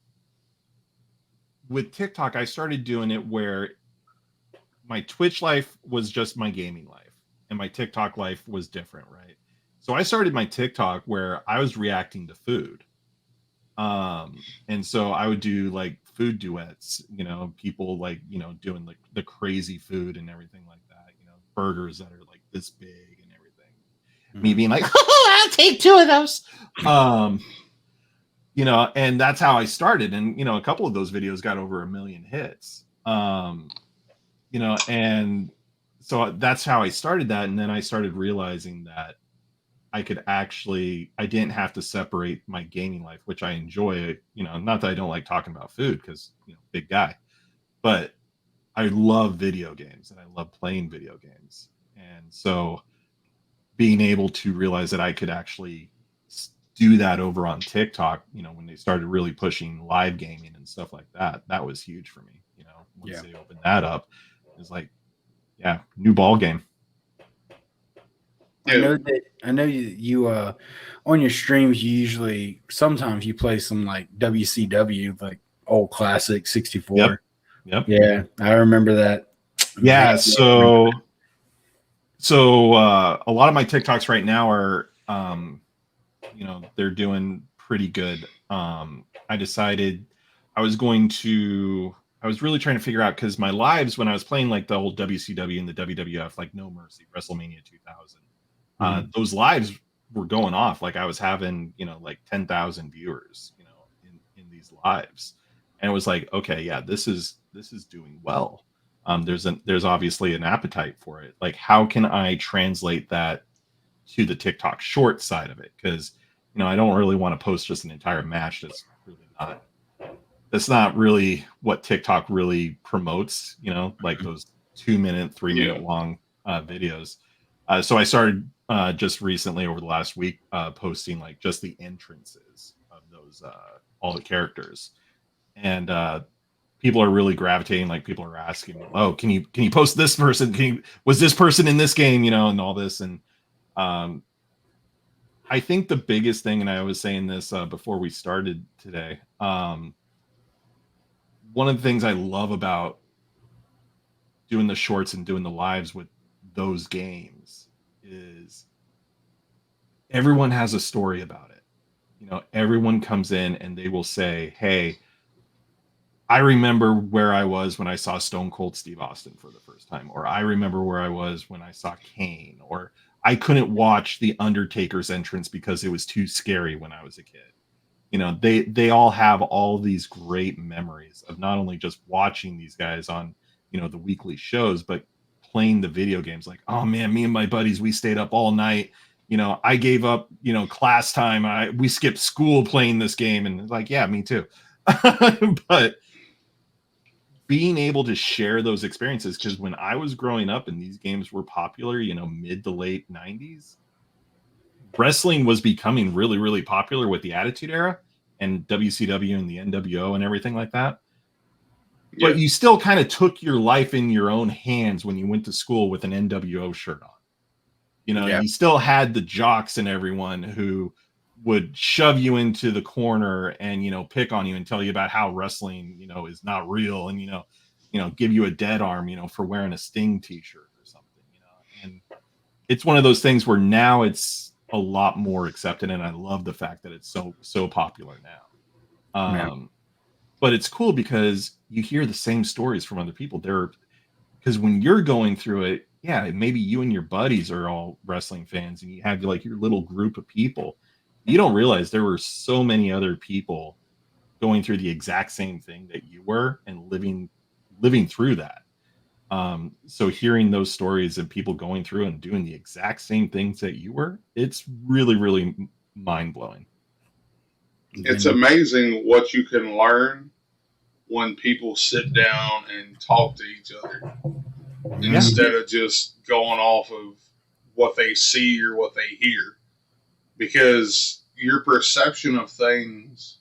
with TikTok, I started doing it where my Twitch life was just my gaming life, and my TikTok life was different, right? So I started my TikTok where I was reacting to food. And so I would do food duets, people doing the crazy food and everything like that, burgers that are this big and everything. Me being like, "Oh, I'll take 2 of those." And that's how I started. And, a couple of those videos got over 1 million hits. And so that's how I started that. And then I started realizing that I didn't have to separate my gaming life, which I enjoy, not that I don't like talking about food because, big guy, but I love video games and I love playing video games. And so being able to realize that I could actually do that over on TikTok, when they started really pushing live gaming and stuff like that, that was huge for me. Once they opened that up, it's new ball game. I know you on your streams you sometimes you play some WCW, old classic 64. Yep. Yeah, I remember that. Yeah, so a lot of my TikToks right now are they're doing pretty good. I decided I was really trying to figure out, because my lives when I was playing the old WCW and the WWF, No Mercy, WrestleMania 2000, those lives were going off. I was having 10,000 viewers in these lives, and it was okay, yeah, this is doing well. There's obviously an appetite for it. How can I translate that to the TikTok short side of it? Because I don't really want to post just an entire match. That's not really what TikTok really promotes, those 2-minute, 3-minute long videos. So I started just recently over the last week posting just the entrances of those all the characters, and people are really gravitating. Like people are asking, "Oh, can you post this person? Was this person in this game?" And all this. And I think the biggest thing, and I was saying this before we started today, one of the things I love about doing the shorts and doing the lives with those games is everyone has a story about it. Everyone comes in and they will say, "Hey, I remember where I was when I saw Stone Cold Steve Austin for the first time," or "I remember where I was when I saw Kane," or "I couldn't watch the Undertaker's entrance because it was too scary when I was a kid." They all have all these great memories of not only just watching these guys on the weekly shows, but playing the video games. Like, "Oh man, me and my buddies, we stayed up all night. I gave up class time. We skipped school playing this game." And like, yeah, me too. But being able to share those experiences, because when I was growing up and these games were popular, mid to late 90s, wrestling was becoming really, really popular with the Attitude Era and WCW and the NWO and everything like that. Yeah. But you still kind of took your life in your own hands when you went to school with an NWO shirt on. You still had the jocks and everyone who would shove you into the corner and pick on you and tell you about how wrestling is not real, and give you a dead arm for wearing a Sting t-shirt or something. And it's one of those things where now it's a lot more accepted, and I love the fact that it's so popular now. But it's cool because you hear the same stories from other people there, because when you're going through it, yeah, maybe you and your buddies are all wrestling fans and you have like your little group of people. You don't realize there were so many other people going through the exact same thing that you were and living through that. So hearing those stories of people going through and doing the exact same things that you were, it's really, really mind-blowing. It's amazing what you can learn when people sit down and talk to each other instead of just going off of what they see or what they hear. Because your perception of things,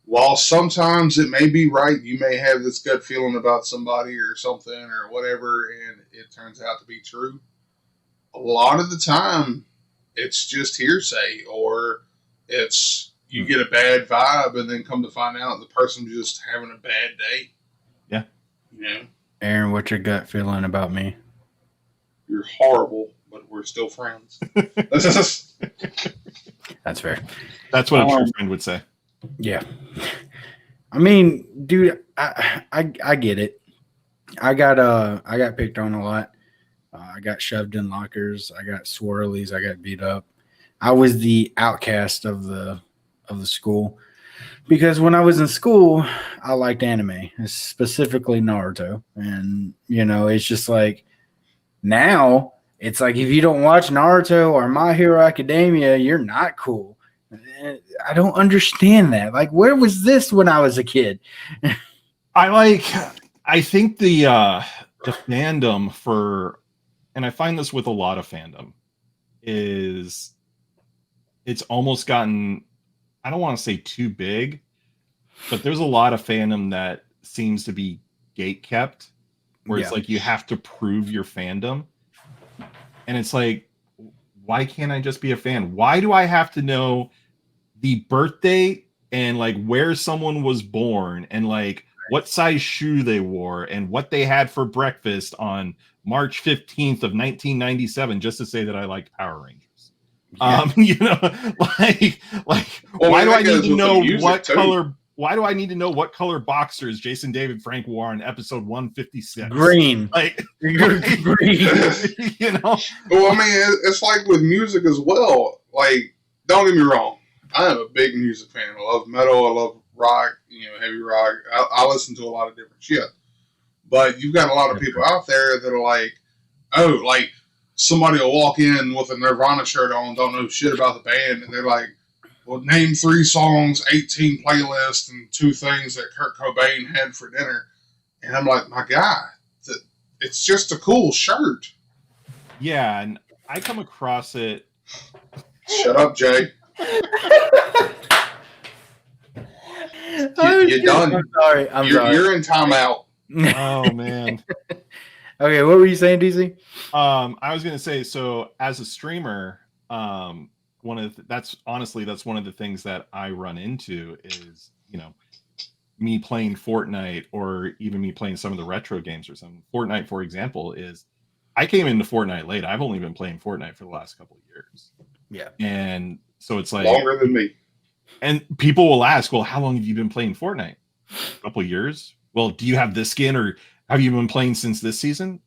while sometimes it may be right, you may have this gut feeling about somebody or something or whatever, and it turns out to be true. A lot of the time, it's just hearsay, or it's you get a bad vibe and then come to find out the person's just having a bad day. Yeah. Aaron, what's your gut feeling about me? You're horrible, but we're still friends. That's fair. That's what a true friend would say. Yeah. I mean, dude, I get it. I got picked on a lot. I got shoved in lockers. I got swirlies. I got beat up. I was the outcast of the school because when I was in school, I liked anime, specifically Naruto. And, it's just like now it's like if you don't watch Naruto or My Hero Academia, you're not cool. I don't understand that. Like, where was this when I was a kid? I think the fandom for, and I find this with a lot of fandom, is it's almost gotten, I don't want to say too big, but there's a lot of fandom that seems to be gate kept, where it's like you have to prove your fandom. And it's like, why can't I just be a fan? Why do I have to know the birthday and like where someone was born and like what size shoe they wore and what they had for breakfast on March 15th of 1997 just to say that I liked Power Rangers? Why do I need to know what color? Why do I need to know what color boxers Jason David Frank wore on episode 156? Green. Green. Well, I mean, it's like with music as well. Like, don't get me wrong. I am a big music fan. I love metal. I love rock, heavy rock. I listen to a lot of different shit. But you've got a lot of people out there that are like, oh, like somebody will walk in with a Nirvana shirt on, don't know shit about the band, and they're like, well, name 3 songs, 18 playlists, and 2 things that Kurt Cobain had for dinner. And I'm like, my God, it's just a cool shirt. Yeah, and I come across it. Shut up, Jay. You're done. I'm sorry. You're in timeout. Oh man. Okay, what were you saying, DC? I was gonna say, so as a streamer, that's one of the things that I run into is, me playing Fortnite, or even me playing some of the retro games or something. Fortnite, for example, is I came into Fortnite late. I've only been playing Fortnite for the last couple of years. Yeah. And so it's like longer than me. And people will ask, well, how long have you been playing Fortnite? A couple of years. Well, do you have this skin, or have you been playing since this season?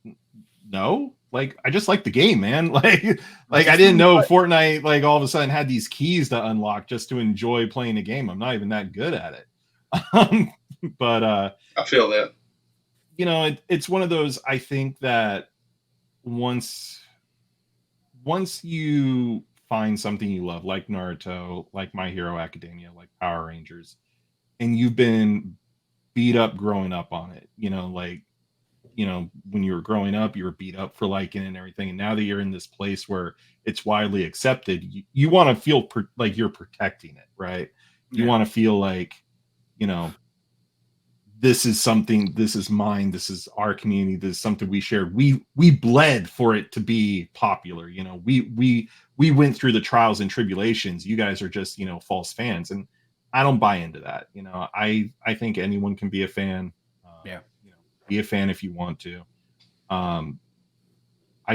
No. Like, I just like the game, man. Like I didn't know Fortnite, like, all of a sudden had these keys to unlock just to enjoy playing a game. I'm not even that good at it. But I feel that. It's one of those, I think that once you find something you love, like Naruto, like My Hero Academia, like Power Rangers, and you've been beat up growing up on it, when you were growing up, you were beat up for liking it and everything. And now that you're in this place where it's widely accepted, you want to feel like you're protecting it, right? You want to feel like, this is something, this is mine, this is our community, this is something we shared. We bled for it to be popular. We went through the trials and tribulations. You guys are just, false fans. And I don't buy into that. I think anyone can be a fan. Be a fan if you want to. I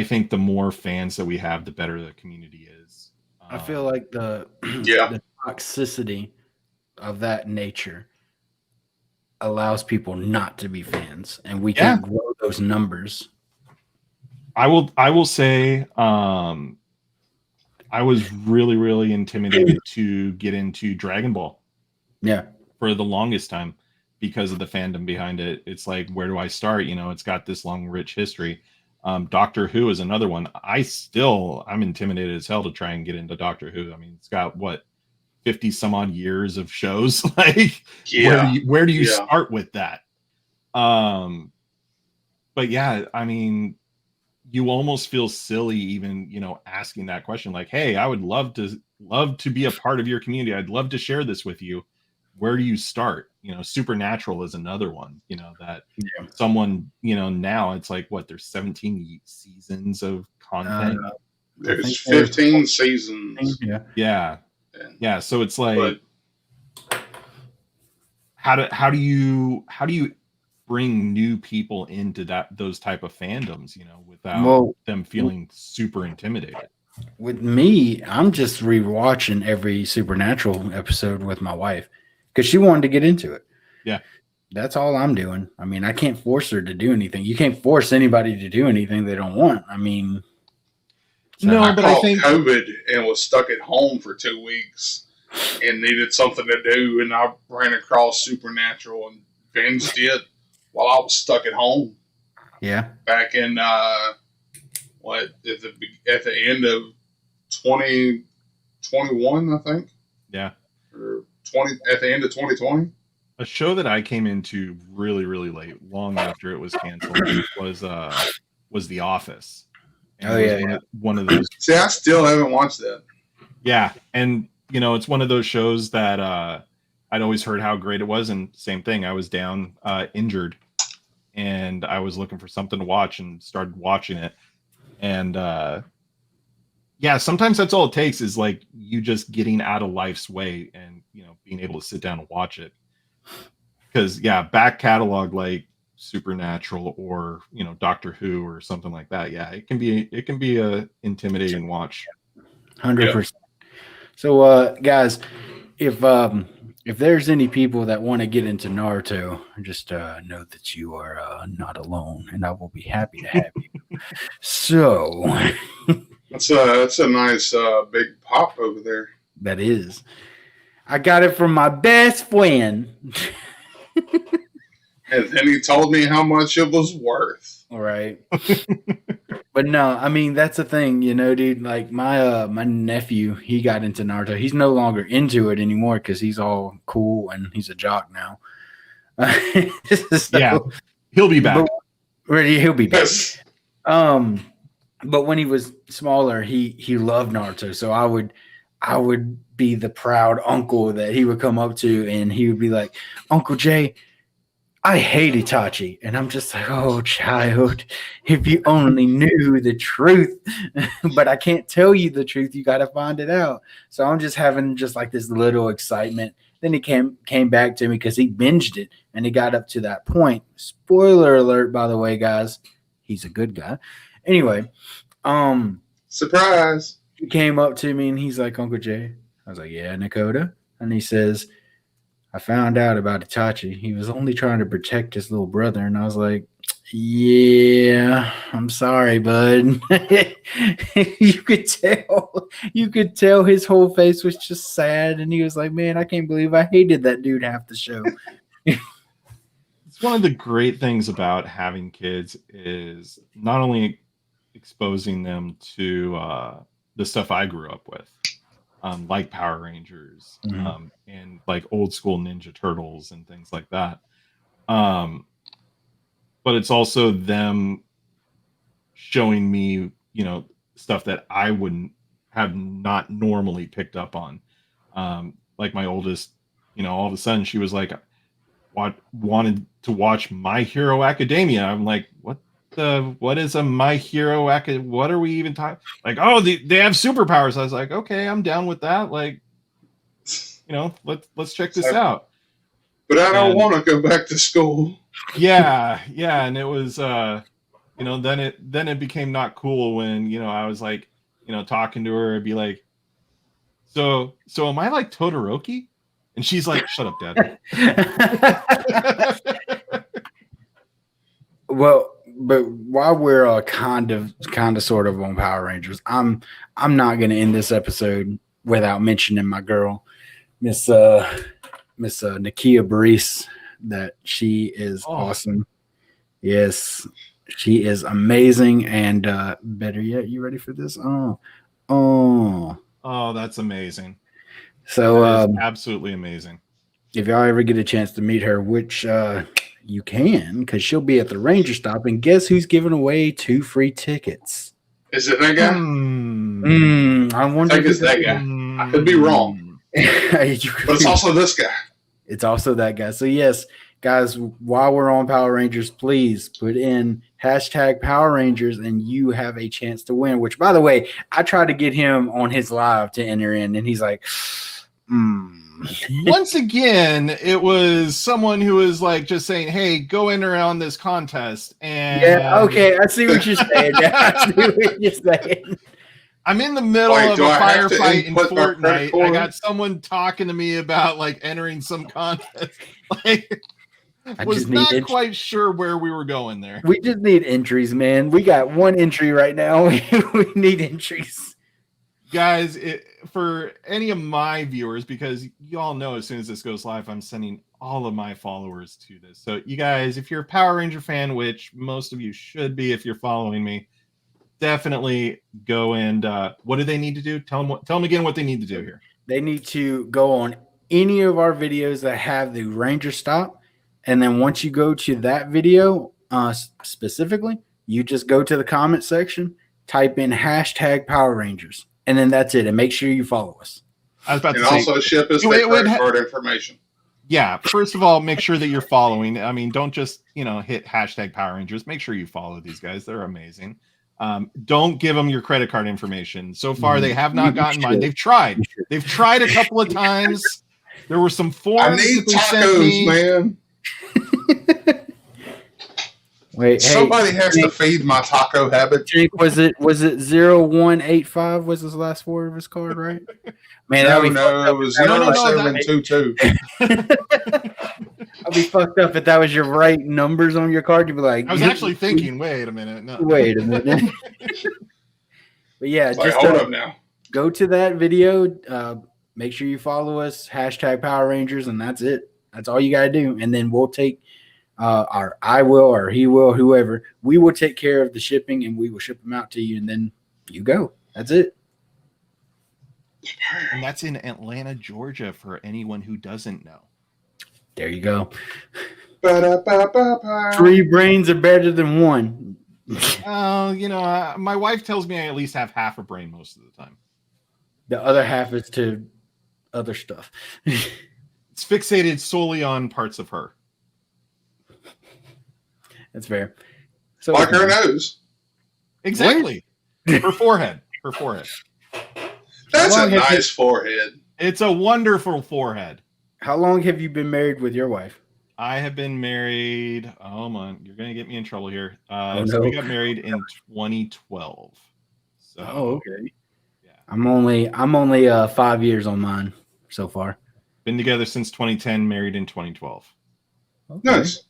think the more fans that we have, the better the community is. I feel like the toxicity of that nature allows people not to be fans, and we can grow those numbers. I will say, I was really, really intimidated to get into Dragon Ball. Yeah. For the longest time, because of the fandom behind it. It's like, where do I start? It's got this long, rich history. Doctor Who is another one. I'm intimidated as hell to try and get into Doctor Who. I mean, it's got 50 some odd years of shows. Like, where do you start with that? But yeah, I mean, you almost feel silly even, asking that question, like, hey, I would love to be a part of your community. I'd love to share this with you. Where do you start? Supernatural is another one, that someone, now it's like, there's 17 seasons of content. There's 15 seasons. Yeah. So it's like, how do you bring new people into those type of fandoms, without them feeling super intimidated? With me, I'm just rewatching every Supernatural episode with my wife, because she wanted to get into it. Yeah. That's all I'm doing. I mean, I can't force her to do anything. You can't force anybody to do anything they don't want. I mean, I think COVID and was stuck at home for 2 weeks and needed something to do, and I ran across Supernatural and binged it while I was stuck at home. Yeah. Back in at the end of 2021, I think. Yeah. Or at the end of 2020. A show that I came into really, really late, long after it was canceled, was The Office. And one of those. See, I still haven't watched that. Yeah, and it's one of those shows that I'd always heard how great it was, and same thing. I was down injured, and I was looking for something to watch, and started watching it. And sometimes that's all it takes, is like you just getting out of life's way and being able to sit down and watch it. Because back catalog like Supernatural or Doctor Who or something like that, it can be a intimidating watch. 100%. So guys, if there's any people that want to get into Naruto, just know that you are not alone, and I will be happy to have you. So that's a nice big pop over there. That is. I got it from my best friend. And then he told me how much it was worth. All right. But no, I mean, that's the thing, dude. Like my nephew, he got into Naruto. He's no longer into it anymore because he's all cool and he's a jock now. So, he'll be back. He'll be back. But when he was smaller, he loved Naruto. So I would be the proud uncle that he would come up to and he would be like, Uncle Jay, I hate Itachi. And I'm just like, oh, child, if you only knew the truth. But I can't tell you the truth. You got to find it out. So I'm just having just like this little excitement. Then he came back to me because he binged it and he got up to that point. Spoiler alert, by the way, guys. He's a good guy. Anyway, surprise. He came up to me and he's like, Uncle Jay. I was like, yeah, Nakota. And he says, I found out about Itachi. He was only trying to protect his little brother. And I was like, yeah, I'm sorry, bud. You could tell his whole face was just sad. And he was like, man, I can't believe I hated that dude half the show. It's one of the great things about having kids is not only exposing them to the stuff I grew up with. Like Power Rangers, and like old school Ninja Turtles and things like that. But it's also them showing me, stuff that I wouldn't have not normally picked up on. Like my oldest, all of a sudden she was like, wanted to watch My Hero Academia. I'm like, what is a My Hero Academia? What are we even talking? Like, oh, they have superpowers. I was like, okay, I'm down with that. Like, let's check this out. But I don't want to go back to school. Yeah, and it was, then it became not cool when I was like, talking to her and be like, so am I like Todoroki? And she's like, shut up, Dad. Well, but while we're kind of sort of on Power Rangers, I'm not going to end this episode without mentioning my girl, Miss Nakia Baris. That she is awesome. Yes, she is amazing, and better yet, you ready for this? Oh, that's amazing. So absolutely amazing. If y'all ever get a chance to meet her, which you can, because she'll be at the Ranger Stop, and guess who's giving away 2 free tickets? Is it that guy? I wonder if it's that guy. I could be wrong. But it's also this guy. It's also that guy. So yes, guys, while we're on Power Rangers, please put in hashtag Power Rangers and you have a chance to win. Which, by the way, I tried to get him on his live to enter in, and he's like, Once again, it was someone who was like just saying, hey, go enter on this contest. And yeah, okay, I see what you're saying. I see what you're saying. I'm in the middle of a firefight in Fortnite. I got someone talking to me about like entering some contest. Like, I was not quite sure where we were going there. We just need entries, man. We got 1 entry right now. We need entries. Guys, for any of my viewers, because you all know as soon as this goes live, I'm sending all of my followers to this. So you guys, if you're a Power Ranger fan, which most of you should be if you're following me, definitely go and what do they need to do? Tell them again what they need to do here. They need to go on any of our videos that have the Ranger Stop, and then once you go to that video specifically, you just go to the comment section, type in hashtag Power Rangers, and then that's it. And make sure you follow us. I was about and to also say, ship us that credit card information. Yeah, first of all, make sure that you're following. I mean, don't just hit hashtag Power Rangers. Make sure you follow these guys. They're amazing. Don't give them your credit card information. So far, they have not gotten mine. They've tried. They've tried a couple of times. There were some forms. I need tacos, man. Wait, somebody has to feed my taco habit. Was it 0185 was his last 4 of his card, right? Man, no, it was 0722. I'll be fucked up if that was your right numbers on your card. You'd be like, I was actually thinking, wait a minute. No. Wait a minute. But yeah, just hold up now. Go to that video. Make sure you follow us, hashtag Power Rangers, and that's it. That's all you got to do. And then we'll take I will or he will, whoever. We will take care of the shipping and we will ship them out to you. And then you go. That's it. And that's in Atlanta, Georgia, for anyone who doesn't know. There you go. 3 brains are better than 1. My wife tells me I at least have half a brain most of the time. The other half is to other stuff. It's fixated solely on parts of her. That's fair. So like her nose. Exactly. Her forehead. Her forehead. That's a nice forehead. It's a wonderful forehead. How long have you been married with your wife? I have been married. Oh man, you're gonna get me in trouble here. No. So we got married in 2012. So, okay. Yeah. I'm only 5 years on mine so far. Been together since 2010, married in 2012. Okay. Nice.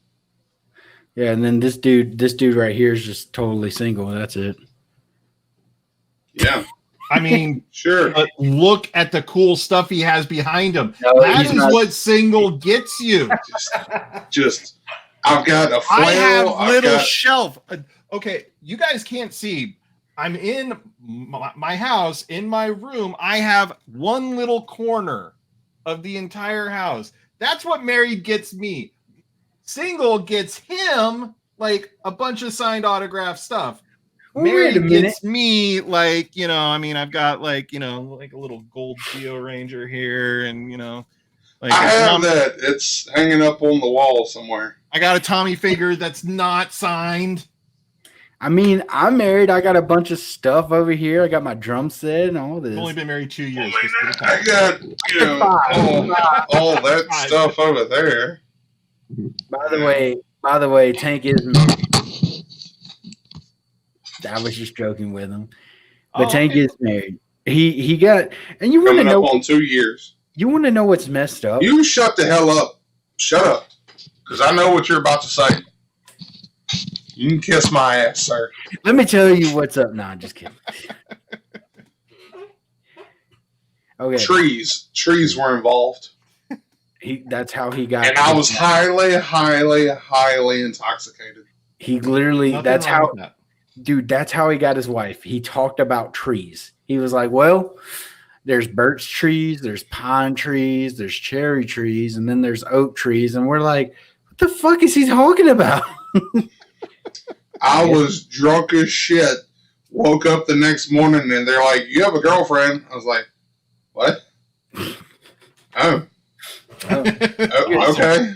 Yeah, and then this dude right here is just totally single. That's it. Yeah. I mean, sure. But look at the cool stuff he has behind him. No, that is what single gets you. Just I've got a flail. I have little shelf. Okay, you guys can't see. I'm in my house, in my room. I have one little corner of the entire house. That's what married gets me. Single gets him like a bunch of signed autograph stuff. Married gets me like, I mean, I've got like a little gold Geo Ranger here, and like I have that. It's hanging up on the wall somewhere. I got a Tommy figure that's not signed. I mean, I'm married. I got a bunch of stuff over here. I got my drum set and all this. I've only been married 2 years. I got all that stuff over there. By the way, Tank is married. I was just joking with him, but Tank is married. He got, and you want to know on 2 years. You want to know what's messed up? You shut the hell up. Shut up, because I know what you're about to say. You can kiss my ass, sir. Let me tell you what's up. No, I'm just kidding. Okay. Trees were involved. That's how he got. And I was highly, highly, highly intoxicated. He literally. That's how he got his wife. He talked about trees. He was like, "Well, there's birch trees, there's pine trees, there's cherry trees, and then there's oak trees." And we're like, "What the fuck is he talking about?" I was drunk as shit. Woke up the next morning and they're like, "You have a girlfriend?" I was like, "What?" Oh. Okay.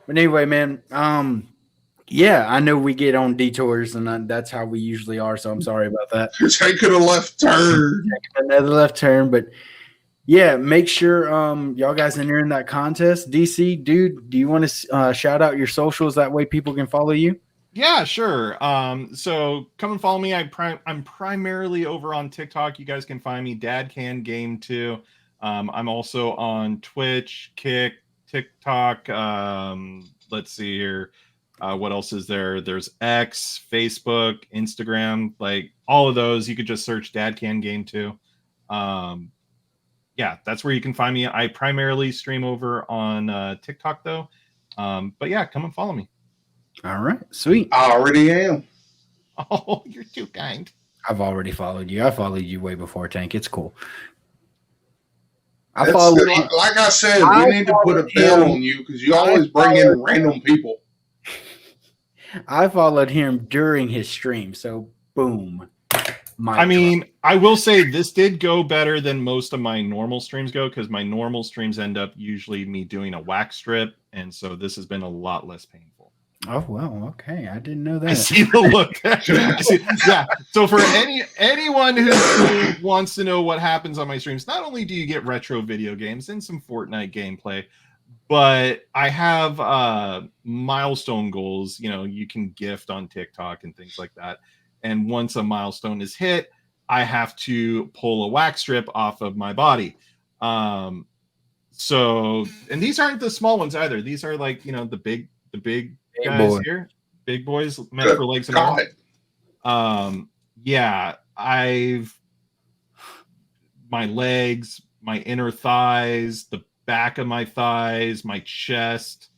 But anyway, man, yeah, I know we get on detours, and that's how we usually are, so I'm sorry about that. Taking a left turn. Another left turn, but yeah, make sure y'all guys enter in that contest. DC, dude, do you want to shout out your socials? That way people can follow you? Yeah, sure. So come and follow me. I'm primarily over on TikTok. You guys can find me, Dad Can Game 2. I'm also on Twitch, Kick, TikTok. Let's see here. What else is there? There's X, Facebook, Instagram, like all of those. You could just search Dad Can Game 2. Yeah, that's where you can find me. I primarily stream over on TikTok though. But yeah, come and follow me. All right, sweet. I already am. Oh, you're too kind. I've already followed you. I followed you way before, Tank. It's cool. Like I said, we need to put a bell on you because you always bring in random people. I followed him during his stream, so boom. I will say this did go better than most of my normal streams go, because my normal streams end up usually me doing a wax strip, and so this has been a lot less painful. Oh well, okay. I didn't know that. I see the look. Yeah. So for anyone who wants to know what happens on my streams, not only do you get retro video games and some Fortnite gameplay, but I have milestone goals. You can gift on TikTok and things like that. And once a milestone is hit, I have to pull a wax strip off of my body. So, and these aren't the small ones either. These are like, the big guys here, big boys meant for legs and arms. Yeah, my legs, my inner thighs, the back of my thighs, my chest,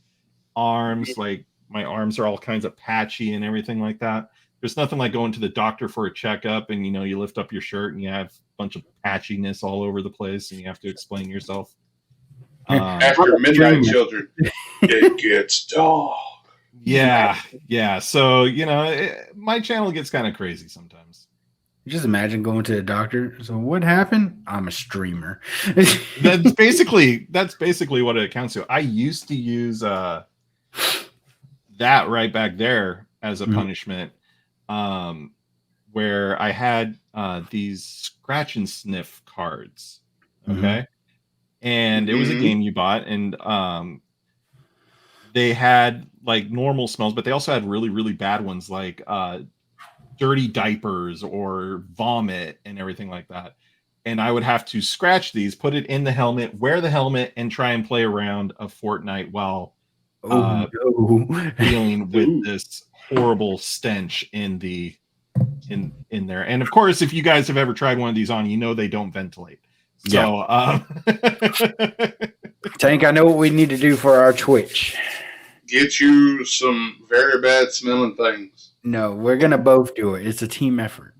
arms, like my arms are all kinds of patchy and everything like that. There's nothing like going to the doctor for a checkup and you lift up your shirt and you have a bunch of patchiness all over the place and you have to explain yourself. After midnight children, it gets dark. Yeah. So, my channel gets kind of crazy sometimes. Just imagine going to the doctor. So what happened? I'm a streamer. That's basically what it accounts to. I used to use that right back there as a punishment, where I had these scratch and sniff cards. Okay. And it was a game you bought, and they had like normal smells, but they also had really, really bad ones like dirty diapers or vomit and everything like that. And I would have to scratch these, put it in the helmet, wear the helmet, and try and play around a Fortnite while dealing with this horrible stench in there. And of course, if you guys have ever tried one of these on, you know they don't ventilate. So Tank, I know what we need to do for our Twitch. Get you some very bad smelling things. No, we're gonna both do it. It's a team effort.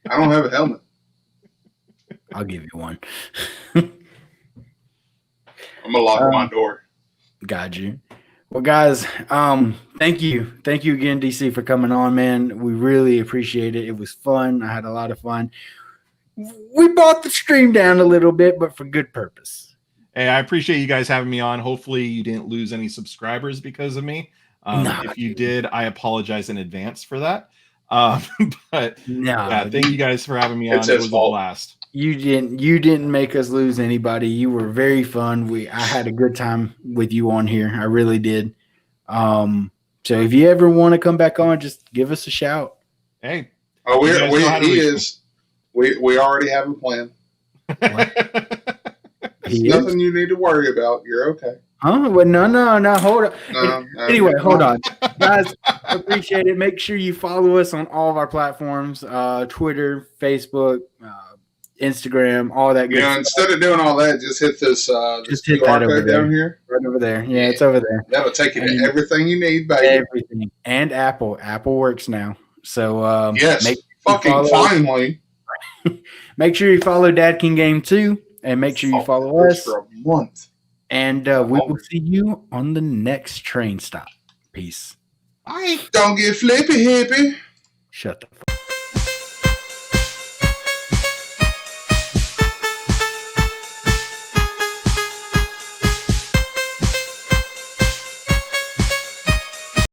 I don't have a helmet. I'll give you one. I'm gonna lock my door. Got you. Well, guys, thank you again, DC, for coming on, man. We really appreciate it. It was fun. I had a lot of fun. We brought the stream down a little bit, but for good purpose. Hey, I appreciate you guys having me on. Hopefully, you didn't lose any subscribers because of me. If you did, I apologize in advance for that. But yeah, thank you guys for having me on. It was a blast. You didn't make us lose anybody. You were very fun. I had a good time with you on here. I really did. So if you ever want to come back on, just give us a shout. Hey. Oh, we already have a plan. Nothing you need to worry about. You're okay. Huh? Well, no. Hold on. Anyway, hold on. Guys, appreciate it. Make sure you follow us on all of our platforms, Twitter, Facebook, Instagram, all that good stuff. Instead of doing all that, just hit this just hit that over there. Down here. Right over there. Yeah, it's over there. That'll take you to everything you need, baby. Everything. And Apple. Apple works now. So yes, finally. Make sure you follow Dad King Game 2, and make sure you follow us for a month. And we will see you on the next train stop. Peace. Don't get flippy hippie. Shut the fuck up.